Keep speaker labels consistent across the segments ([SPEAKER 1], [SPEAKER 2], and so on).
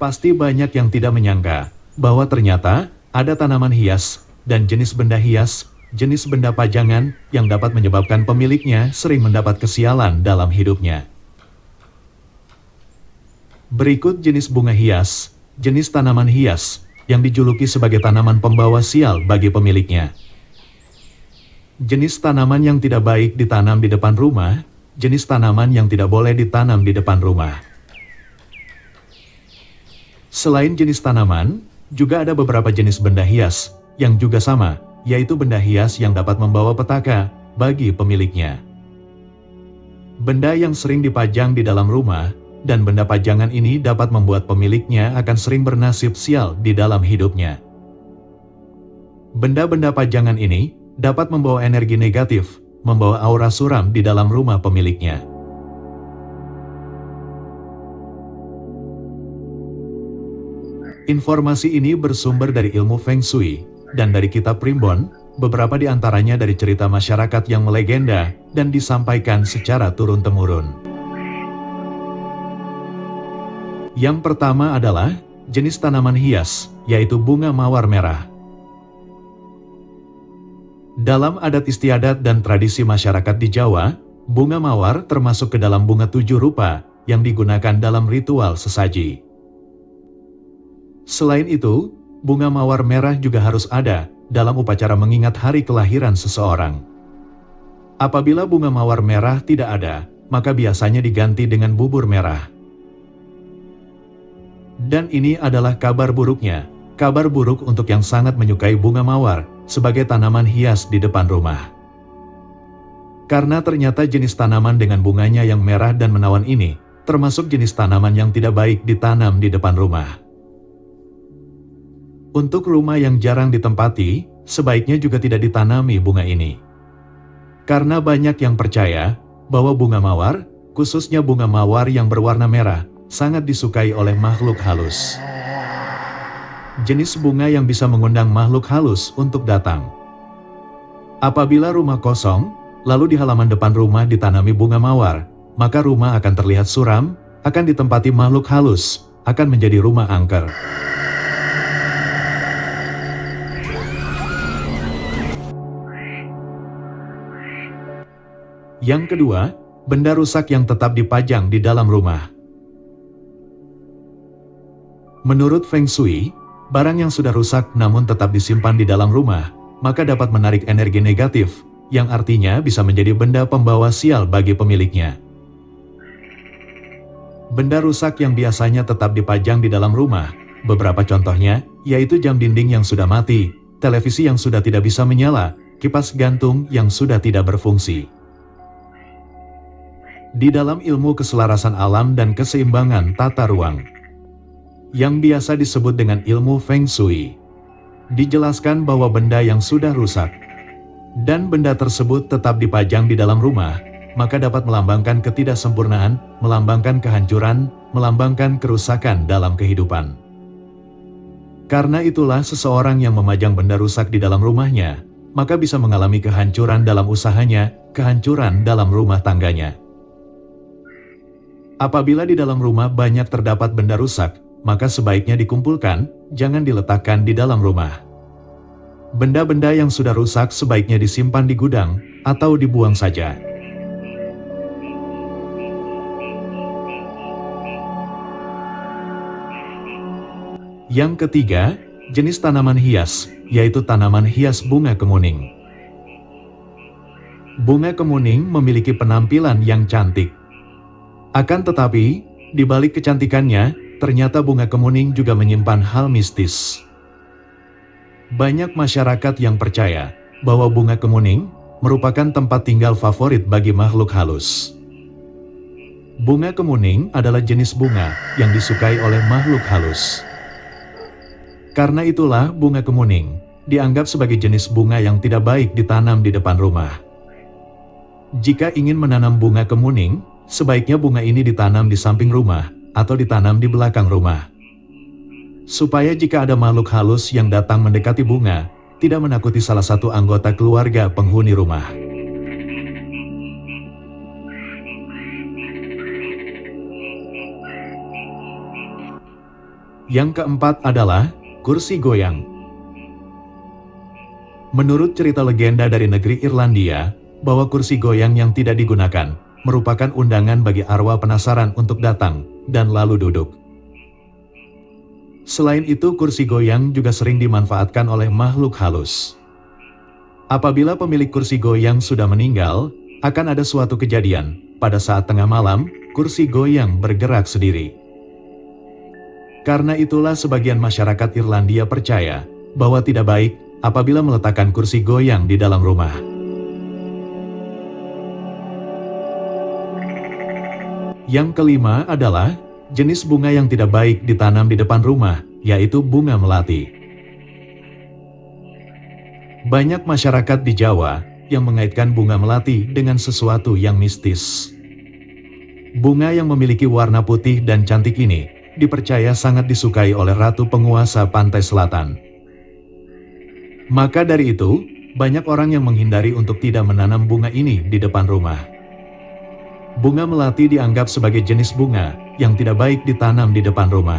[SPEAKER 1] Pasti banyak yang tidak menyangka bahwa ternyata ada tanaman hias dan jenis benda hias, jenis benda pajangan yang dapat menyebabkan pemiliknya sering mendapat kesialan dalam hidupnya. Berikut jenis bunga hias, jenis tanaman hias yang dijuluki sebagai tanaman pembawa sial bagi pemiliknya. Jenis tanaman yang tidak baik ditanam di depan rumah, jenis tanaman yang tidak boleh ditanam di depan rumah. Selain jenis tanaman, juga ada beberapa jenis benda hias yang juga sama, yaitu benda hias yang dapat membawa petaka bagi pemiliknya. Benda yang sering dipajang di dalam rumah, dan benda pajangan ini dapat membuat pemiliknya akan sering bernasib sial di dalam hidupnya. Benda-benda pajangan ini dapat membawa energi negatif, membawa aura suram di dalam rumah pemiliknya. Informasi ini bersumber dari ilmu Feng Shui dan dari kitab Primbon, beberapa di antaranya dari cerita masyarakat yang melegenda dan disampaikan secara turun-temurun. Yang pertama adalah jenis tanaman hias, yaitu bunga mawar merah. Dalam adat istiadat dan tradisi masyarakat di Jawa, bunga mawar termasuk ke dalam bunga 7 rupa yang digunakan dalam ritual sesaji. Selain itu, bunga mawar merah juga harus ada dalam upacara mengingat hari kelahiran seseorang. Apabila bunga mawar merah tidak ada, maka biasanya diganti dengan bubur merah. Dan ini adalah kabar buruknya, kabar buruk untuk yang sangat menyukai bunga mawar sebagai tanaman hias di depan rumah. Karena ternyata jenis tanaman dengan bunganya yang merah dan menawan ini, termasuk jenis tanaman yang tidak baik ditanam di depan rumah. Untuk rumah yang jarang ditempati, sebaiknya juga tidak ditanami bunga ini. Karena banyak yang percaya bahwa bunga mawar, khususnya bunga mawar yang berwarna merah, sangat disukai oleh makhluk halus. Jenis bunga yang bisa mengundang makhluk halus untuk datang. Apabila rumah kosong, lalu di halaman depan rumah ditanami bunga mawar, maka rumah akan terlihat suram, akan ditempati makhluk halus, akan menjadi rumah angker. Yang kedua, benda rusak yang tetap dipajang di dalam rumah. Menurut Feng Shui, barang yang sudah rusak namun tetap disimpan di dalam rumah, maka dapat menarik energi negatif, yang artinya bisa menjadi benda pembawa sial bagi pemiliknya. Benda rusak yang biasanya tetap dipajang di dalam rumah, beberapa contohnya, yaitu jam dinding yang sudah mati, televisi yang sudah tidak bisa menyala, kipas gantung yang sudah tidak berfungsi. Di dalam ilmu keselarasan alam dan keseimbangan tata ruang, yang biasa disebut dengan ilmu Feng Shui, dijelaskan bahwa benda yang sudah rusak, dan benda tersebut tetap dipajang di dalam rumah, maka dapat melambangkan ketidaksempurnaan, melambangkan kehancuran, melambangkan kerusakan dalam kehidupan. Karena itulah seseorang yang memajang benda rusak di dalam rumahnya, maka bisa mengalami kehancuran dalam usahanya, kehancuran dalam rumah tangganya. Apabila di dalam rumah banyak terdapat benda rusak, maka sebaiknya dikumpulkan, jangan diletakkan di dalam rumah. Benda-benda yang sudah rusak sebaiknya disimpan di gudang, atau dibuang saja. Yang ketiga, jenis tanaman hias, yaitu tanaman hias bunga kemuning. Bunga kemuning memiliki penampilan yang cantik. Akan tetapi, di balik kecantikannya, ternyata bunga kemuning juga menyimpan hal mistis. Banyak masyarakat yang percaya bahwa bunga kemuning merupakan tempat tinggal favorit bagi makhluk halus. Bunga kemuning adalah jenis bunga yang disukai oleh makhluk halus. Karena itulah bunga kemuning dianggap sebagai jenis bunga yang tidak baik ditanam di depan rumah. Jika ingin menanam bunga kemuning, sebaiknya bunga ini ditanam di samping rumah atau ditanam di belakang rumah. Supaya jika ada makhluk halus yang datang mendekati bunga, tidak menakuti salah satu anggota keluarga penghuni rumah. Yang keempat adalah kursi goyang. Menurut cerita legenda dari negeri Irlandia, bahwa kursi goyang yang tidak digunakan merupakan undangan bagi arwah penasaran untuk datang dan lalu duduk. Selain itu, kursi goyang juga sering dimanfaatkan oleh makhluk halus. Apabila pemilik kursi goyang sudah meninggal, akan ada suatu kejadian. Pada saat tengah malam, kursi goyang bergerak sendiri. Karena itulah sebagian masyarakat Irlandia percaya bahwa tidak baik apabila meletakkan kursi goyang di dalam rumah. Yang kelima adalah jenis bunga yang tidak baik ditanam di depan rumah, yaitu bunga melati. Banyak masyarakat di Jawa yang mengaitkan bunga melati dengan sesuatu yang mistis. Bunga yang memiliki warna putih dan cantik ini dipercaya sangat disukai oleh ratu penguasa pantai selatan. Maka dari itu, banyak orang yang menghindari untuk tidak menanam bunga ini di depan rumah. Bunga melati dianggap sebagai jenis bunga yang tidak baik ditanam di depan rumah.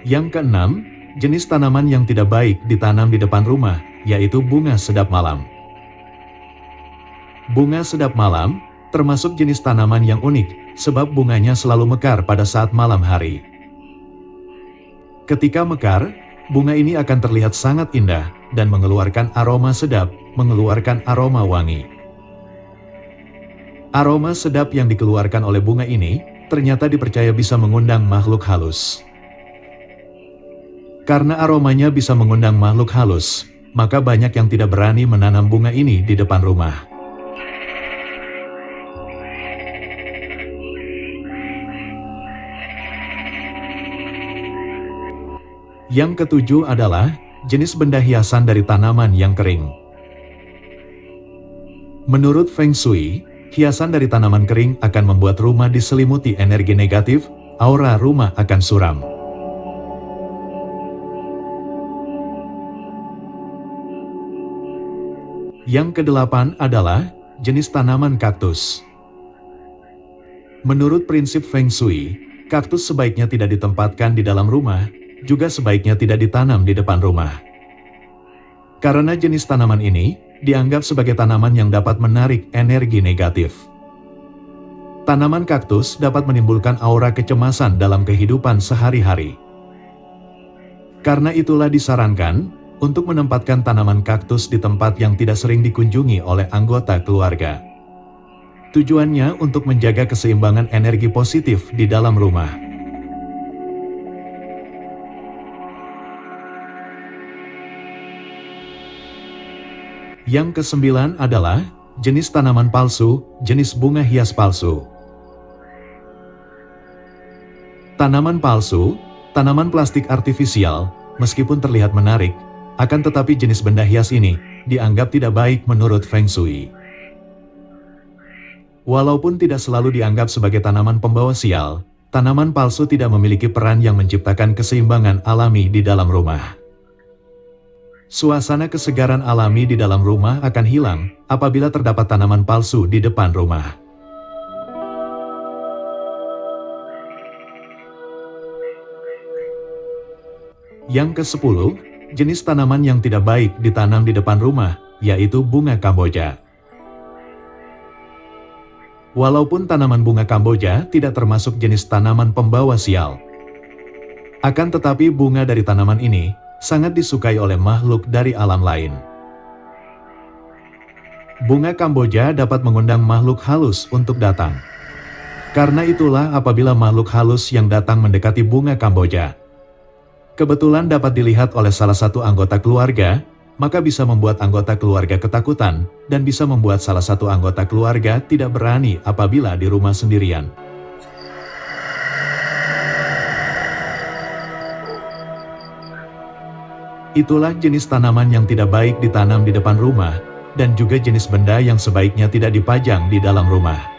[SPEAKER 1] Yang keenam, jenis tanaman yang tidak baik ditanam di depan rumah, yaitu bunga sedap malam. Bunga sedap malam termasuk jenis tanaman yang unik, sebab bunganya selalu mekar pada saat malam hari. Ketika mekar, bunga ini akan terlihat sangat indah dan mengeluarkan aroma sedap, mengeluarkan aroma wangi. Aroma sedap yang dikeluarkan oleh bunga ini ternyata dipercaya bisa mengundang makhluk halus. Karena aromanya bisa mengundang makhluk halus, maka banyak yang tidak berani menanam bunga ini di depan rumah. Yang ketujuh adalah jenis benda hiasan dari tanaman yang kering. Menurut Feng Shui, hiasan dari tanaman kering akan membuat rumah diselimuti energi negatif, aura rumah akan suram. Yang kedelapan adalah jenis tanaman kaktus. Menurut prinsip Feng Shui, kaktus sebaiknya tidak ditempatkan di dalam rumah, juga sebaiknya tidak ditanam di depan rumah. Karena jenis tanaman ini dianggap sebagai tanaman yang dapat menarik energi negatif. Tanaman kaktus dapat menimbulkan aura kecemasan dalam kehidupan sehari-hari. Karena itulah disarankan untuk menempatkan tanaman kaktus di tempat yang tidak sering dikunjungi oleh anggota keluarga. Tujuannya untuk menjaga keseimbangan energi positif di dalam rumah. Yang kesembilan adalah jenis tanaman palsu, jenis bunga hias palsu. Tanaman palsu, tanaman plastik artifisial, meskipun terlihat menarik, akan tetapi jenis benda hias ini dianggap tidak baik menurut Feng Shui. Walaupun tidak selalu dianggap sebagai tanaman pembawa sial, tanaman palsu tidak memiliki peran yang menciptakan keseimbangan alami di dalam rumah. Suasana kesegaran alami di dalam rumah akan hilang apabila terdapat tanaman palsu di depan rumah. Yang ke-10, jenis tanaman yang tidak baik ditanam di depan rumah, yaitu bunga Kamboja. Walaupun tanaman bunga Kamboja tidak termasuk jenis tanaman pembawa sial, akan tetapi bunga dari tanaman ini sangat disukai oleh makhluk dari alam lain. Bunga Kamboja dapat mengundang makhluk halus untuk datang. Karena itulah apabila makhluk halus yang datang mendekati bunga Kamboja, kebetulan dapat dilihat oleh salah satu anggota keluarga, maka bisa membuat anggota keluarga ketakutan dan bisa membuat salah satu anggota keluarga tidak berani apabila di rumah sendirian. Itulah jenis tanaman yang tidak baik ditanam di depan rumah, dan juga jenis benda yang sebaiknya tidak dipajang di dalam rumah.